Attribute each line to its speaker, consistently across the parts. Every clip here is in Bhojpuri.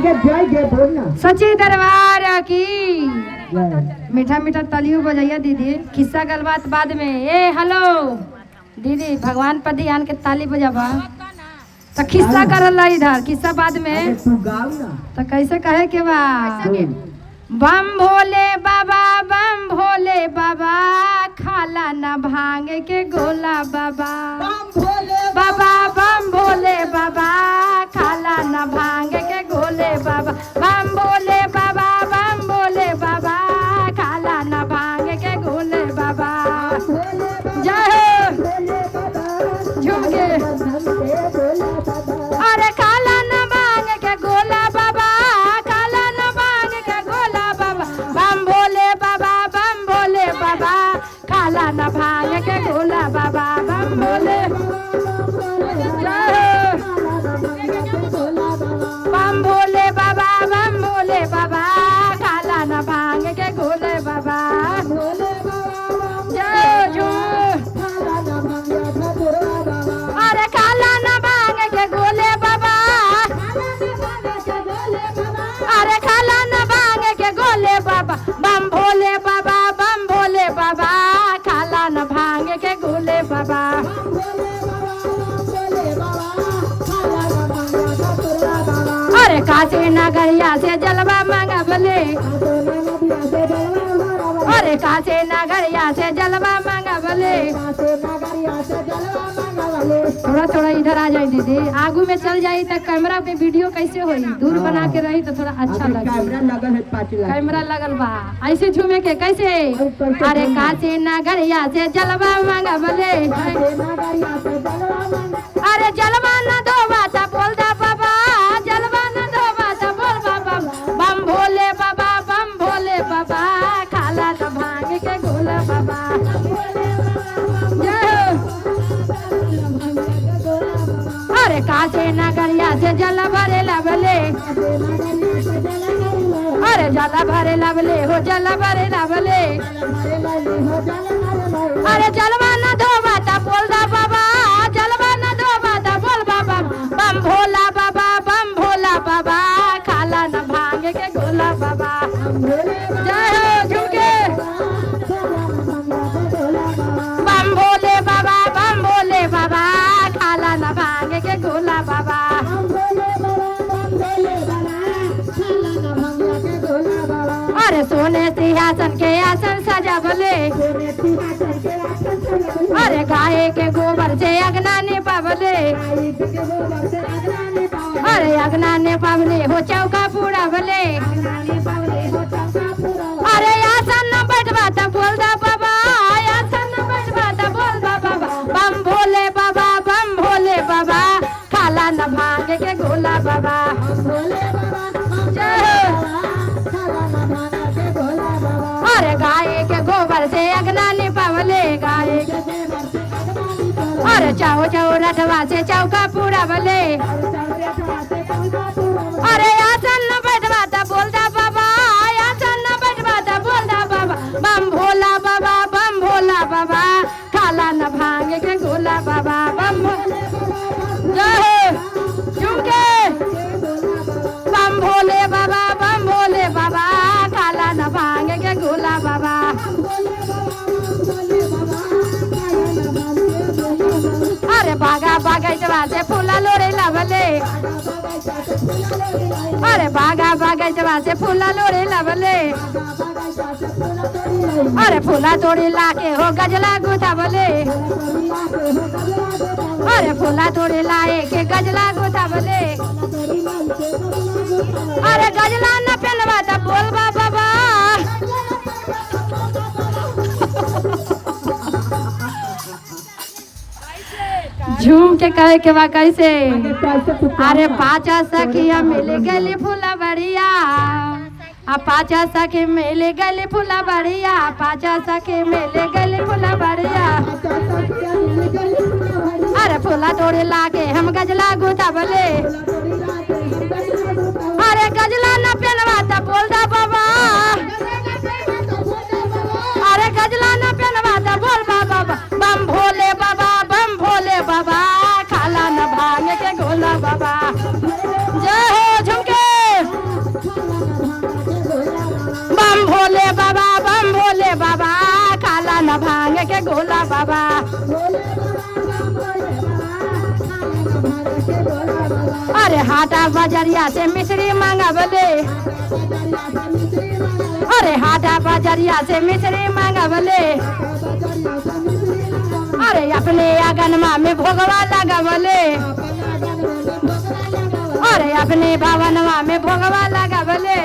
Speaker 1: आगे जय जय बोलना।
Speaker 2: सच्ची दरबार की मीठा मीठा तालियों बजाइया दीदी। किस्सा गलबात बाद में। ए हेलो दीदी, भगवान पर ध्यान के ताली बजाबा तो किस्सा करल इधर, किस्सा बाद में।
Speaker 1: तू गाओ ना
Speaker 2: तो कैसे कहे के बा? बम भोले बाबा, बम भोले बाबा, खाला न भांग के गोला बाबा। बाबा बम भोले बाबा, खाला न भांग के गोले बाबा। बम भोले बाबा, बम भोले बाबा, खाला न भांग के गोले बाबा। जय झूम के। अरे खाला न भांग के गोला बाबा, खाला न भांग के गोला बाबा। बम भोले बाबा, बम भोले बाबा, खाला न भांग के गोला बाबा। बम भोले बम भोले बाबा, बम भोले बाबा, खाला न भांग के गोले बाबा। जय झूम। अरे खाला न भांग के गोले बाबा, अरे खाला न भांग के गोले बाबा। बम भोले बाबा, बम भोले बाबा, खाला न भांग के गोले बाबा। अरे काशी नगरिया से जलवा मंगवले, अरे काशी नगरिया से जलवा मंगवले। थोड़ा थोड़ा इधर आ जाए दीदी, आगू में चल जाई तो कैमरा पे वीडियो कैसे होई? दूर बना के रही तो थोड़ा अच्छा लगे। कैमरा लगल बा, ऐसे झूमे के कैसे? अरे काशी नगरिया से जलवा मंगवले, अरे जलवा न दो बाता बोल दा बाबा, जलवा न दो बाता बोल बाबा। बम भोले बाबा, बम भोले बाबा, खाला न भांग के गोला बाबा। अरे काशी नगरिया से जल भरे लवले, अरे जल भरे लवले हो, जल भरे लवले। अरे जलवा न दो बाता बोल दा बाबा, जलवा न दो बाता बोल बाबा। बम भोला बाबा, बम भोला बाबा, खाला न भांग के गोला बाबा। जय हो झुमके। बम भोले बाबा, बम भोले बाबा, खाला न भांग के गोला बाबा। अरे सोने सिंहासन के आसन सजावले, अरे गाय के गोबर से अगना ने पावले, अरे अगना ने पावले हो, चौका पूरा भले। अरे आसन न बैठवा तो बोल दा बाबा, आसन न बैठवा तो बोल बाबा। बम भोले बाबा, बम भोले बाबा, खाला न भांग के गोला बाबा। अरे गाय के गोबर से अगना ने पावले, गाय अरे चाहो चाहो रथवा से चौका पूरा भले। अरे आसन न बैठवा तो बोल दा बाबा, आसन न बैठवा तो बोल दा बाबा। बम भोला बाबा, बम भोला बाबा, खाला न भांग के गोला बाबा। बम जय झुमके। बम भोले बाबा, बम भोले बाबा, खाला न भांग के गोला बाबा। अरे बागा बागैचवा से फूला लोरे लवले, अरे बागा बागैचवा से फूला लोरे लवले। अरे फूला तोड़ी लाके हो गजला गुथावले, अरे फूला तोड़ी लाए के गजला गुथावले। अरे गजला न पहनवा तो बोल बाबा। झूम के कहे के बा कैसे? अरे पाचा सखिया मिल गली फूला बढ़िया, आ पाचा सखी मिल गली फूला बढ़िया, पाचा सखी मिल गली फूला बढ़िया। अरे फूला तोड़े लाके हम गजला गुथावले, अरे गजला न पहनवा तो बोल दा बाबा, अरे गजला न पहनवा तो बोल बाबा। बम भोले बाबा, बम भोले बाबा, खाला न भांग के गोला बाबा। जय हो झुमके। गोला बाबा। अरे हाटा बाजरिया से मिश्री मांगा बोले, अरे हाटा बाजरिया से मिश्री मांगा बोले। अरे अपने आंगनमा में भोगवा लगा बोले, अरे अपने भवनवा में भोगवा लगा बोले।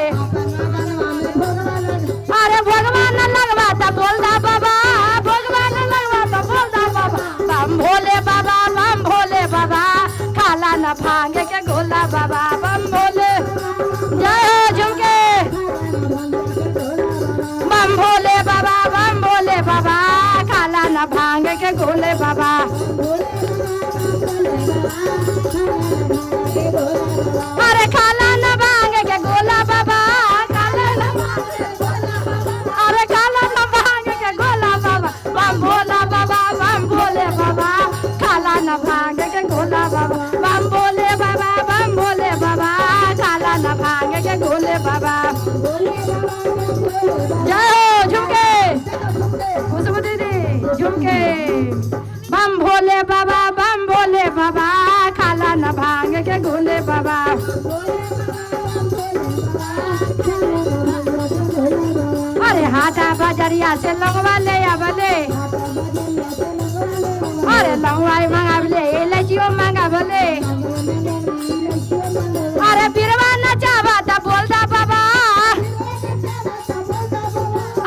Speaker 2: अरे भोगवा न लगवा तो बोलदा बाबा, भोगवा न लगवा तो बोलदा बाबा। बम भोले बाबा, बम भोले बाबा, खाला न भांग के गोला बाबा। बम भोले जय हो झुमके, बम भोले बाबा, बम भोले बाबा, खाला न भांग के गोले बाबा। अरे खाला न भांग के गोला बाबा, खाला न, अरे खाला न भांग के गोला बाबा। बम भोला बाबा, बम भोले बाबा, खाला न भांग के गोला बाबा। बम भोले बाबा, बम भोले बाबा, खाला न भांग के गोले बाबा। जय हो झुमके, खुशबू दीदी झुमके। बम भोले बाबा, बम भोले बाबा, खाला न भांग के गोले बाबा। अरे हाटा बाजरिया से लंगवा ले आवले, अरे लंगवाई मांगा बोले, इलायचियो मांगा बोले। अरे बिरवा नचावा तो बोलदा बाबा,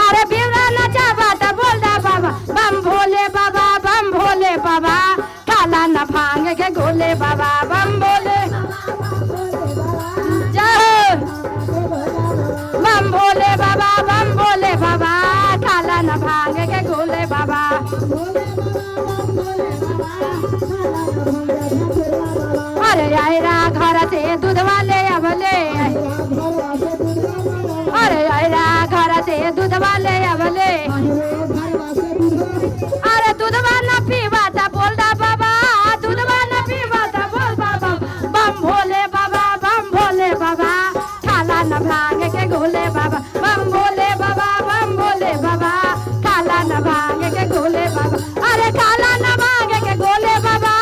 Speaker 2: अरे बिरवा नचावा तो बोलदा बाबा। बम भोले बाबा, बम भोले बाबा, खाला न भांग के गोले बाबा। बम भोले जय हो, बम भोले बाबा, बम भोले बाबा, खाला न भांग के गोले बाबा। अरे आयरा घर से दूधवा ले आवले, अरे आयरा घर से दूधवा ले आवले। अरे दूधवा न पीवा तो बोलदा बाबा, दूधवा न पीवा तो बोल बाबा। बम भोले बाबा, बम भोले बाबा, खाला न भांग के गोले बाबा। बम भोले बाबा, बम भोले बाबा, खाला न भांग के गोले बाबा। अरे खाला न भांग के गोले बाबा,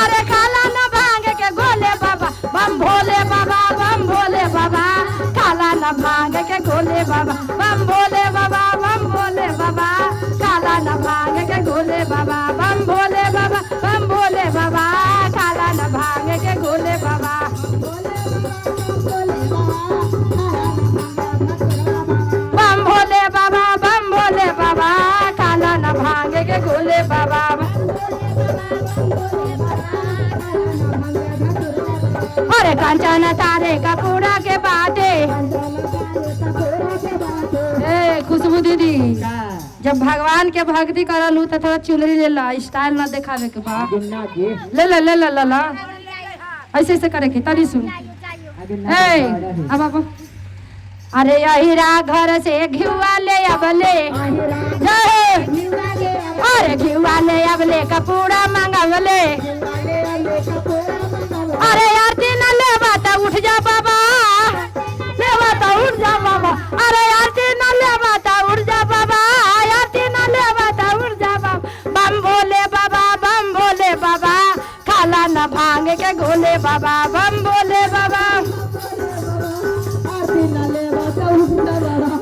Speaker 2: अरे खाला न भांग के गोले बाबा। बम भोले बाबा, बम भोले बाबा, खाला न भांग के गोले बाबा। बम भोले बाबा, बम भोले बाबा, खाला न भांग के गोले बाबा। बम भोले बाबा, बम भोले बाबा, खाला न भांग के गोले बाबा। बम भोले बाबा, बम भोले बाबा, खाला न भांग के गोले बाबा। अरे कंचन तारे कपूरा के बाटे, ए खुशबू दीदी जब भगवान के भक्ति करलू तो थोड़ा चुनरी ले ला, स्टाइल ना दिखावे के बा। ले ला ले ला ला ला, ऐसे ऐसे करे के तनी सुन। ए अब अरे अहिरा घर से घिवा ले अबले, अरे घिवा ले अबले कपूरा मांगवले। अरे आरती न लेवा तो उठ जा बाबा, लेवा तो उठ जा बाबा। अरे आरती न लेवा तो उठ जा बाबा, आरती न लेवा तो उठ जा बाबा। बम भोले बाबा, बम भोले बाबा, खाला न भांग के गोले बाबा। बम भोले बाबा,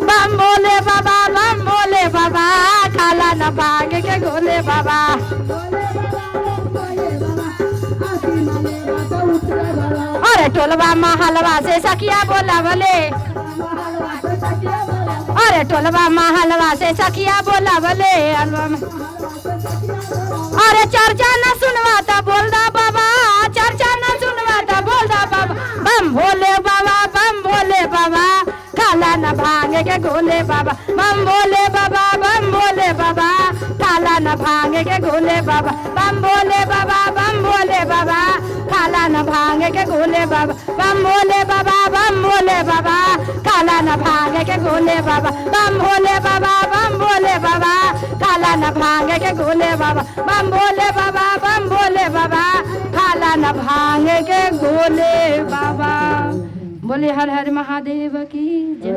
Speaker 2: बम भोले बाबा, बम भोले बाबा, खाला न भांग के गोले बाबा। अरे टोलवा महलवा से सखिया बोला बोले, अरे टोलवा महलवा से सखिया बोला बोले। अरे चर्चा न सुनवा तो बोलदा बाबा, चर्चा न सुनवा तो बोलदा बाबा। बम भोले बाबा, बम भोले बाबा, खाला न भांग के गोले बाबा। बम भोले बाबा, बम भोले बाबा, खाला न भांग के गोले बाबा। बम भोले बाबा, बम भोले बाबा, खाला न भांग के गोले बाबा। बम भोले बाबा, बम भोले बाबा, खाला न भांग के गोले बाबा। बम भोले बाबा, बम भोले बाबा, खाला न भांग के गोले बाबा। बम भोले बाबा, बम भोले बाबा, खाला न भांग के गोले बाबा। बोले हर हर महादेव की जय।